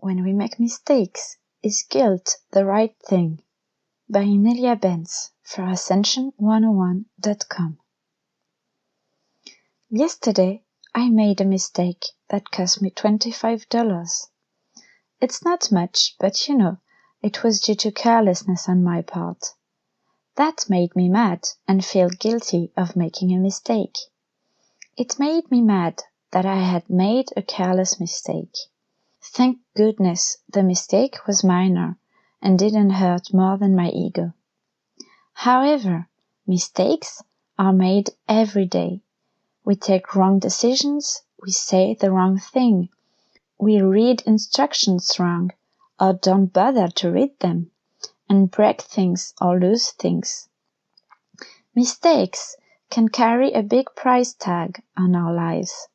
When we make mistakes, is guilt the right thing? By Inelia Benz for Ascension101.com. Yesterday, I made a mistake that cost me $25. It's not much, but it was due to carelessness on my part. That made me mad and feel guilty of making a mistake. It made me mad that I had made a careless mistake. Thank goodness the mistake was minor and didn't hurt more than my ego. However, mistakes are made every day. We take wrong decisions, we say the wrong thing, we read instructions wrong or don't bother to read them, and break things or lose things. Mistakes can carry a big price tag on our lives.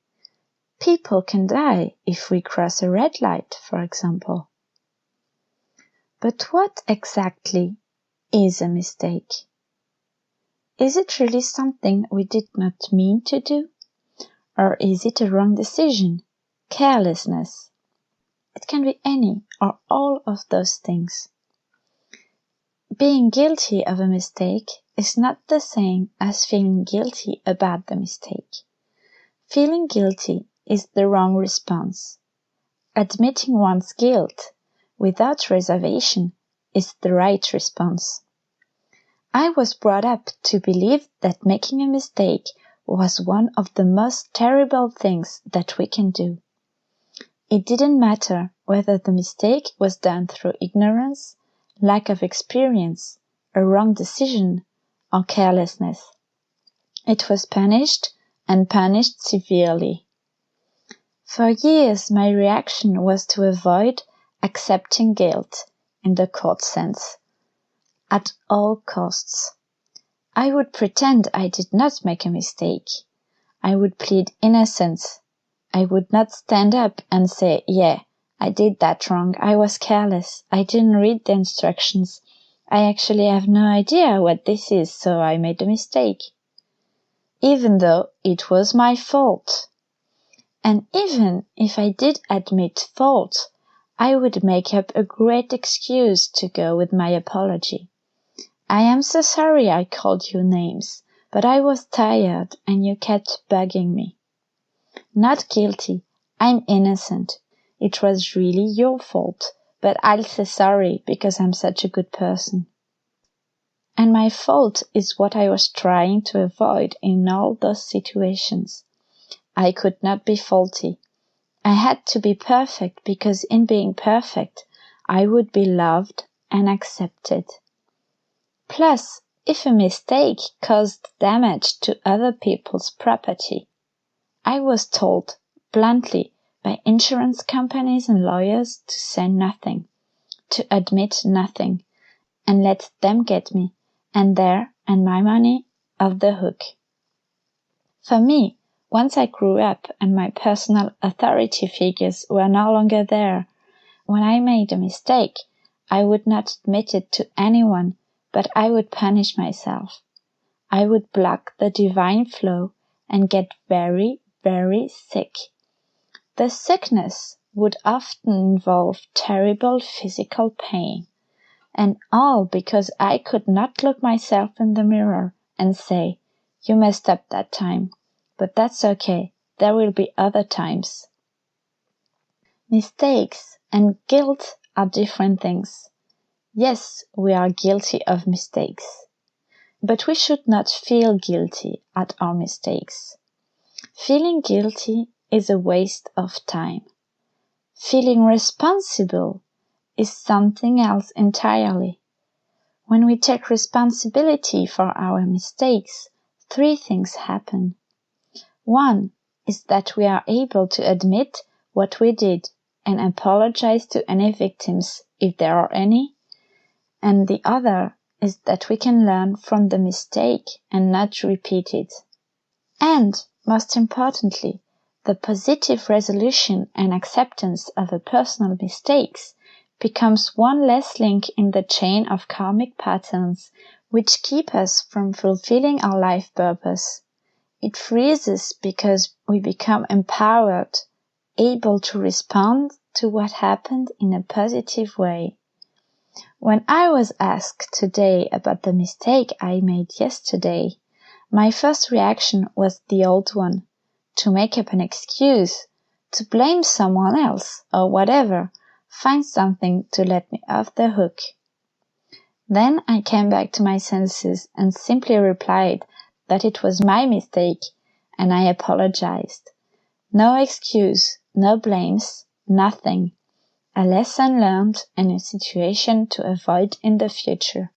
People can die if we cross a red light, for example. But what exactly is a mistake? Is it really something we did not mean to do? Or is it a wrong decision? Carelessness? It can be any or all of those things. Being guilty of a mistake is not the same as feeling guilty about the mistake. Feeling guilty is the wrong response. Admitting one's guilt without reservation is the right response. I was brought up to believe that making a mistake was one of the most terrible things that we can do. It didn't matter whether the mistake was done through ignorance, lack of experience, a wrong decision, or carelessness. It was punished, and punished severely. For years my reaction was to avoid accepting guilt, in the court sense, at all costs. I would pretend I did not make a mistake. I would plead innocence. I would not stand up and say, yeah, I did that wrong, I was careless, I didn't read the instructions, I actually have no idea what this is, so I made a mistake. Even though it was my fault. And even if I did admit fault, I would make up a great excuse to go with my apology. I am so sorry I called you names, but I was tired and you kept bugging me. Not guilty, I'm innocent. It was really your fault, but I'll say sorry because I'm such a good person. And my fault is what I was trying to avoid in all those situations. I could not be faulty. I had to be perfect because in being perfect, I would be loved and accepted. Plus, if a mistake caused damage to other people's property, I was told bluntly by insurance companies and lawyers to say nothing, to admit nothing, and let them get me, and their and my money, off the hook. For me, once I grew up and my personal authority figures were no longer there, when I made a mistake, I would not admit it to anyone, but I would punish myself. I would block the divine flow and get very, very sick. The sickness would often involve terrible physical pain, and all because I could not look myself in the mirror and say, you messed up that time. But that's okay, there will be other times. Mistakes and guilt are different things. Yes, we are guilty of mistakes. But we should not feel guilty at our mistakes. Feeling guilty is a waste of time. Feeling responsible is something else entirely. When we take responsibility for our mistakes, 3 things happen. One is that we are able to admit what we did and apologize to any victims, if there are any. And the other is that we can learn from the mistake and not repeat it. And, most importantly, the positive resolution and acceptance of the personal mistakes becomes one less link in the chain of karmic patterns which keep us from fulfilling our life purpose. It frees us because we become empowered, able to respond to what happened in a positive way. When I was asked today about the mistake I made yesterday, my first reaction was the old one, to make up an excuse, to blame someone else, or whatever, find something to let me off the hook. Then I came back to my senses and simply replied that it was my mistake, and I apologized. No excuse, no blames, nothing. A lesson learned and a situation to avoid in the future.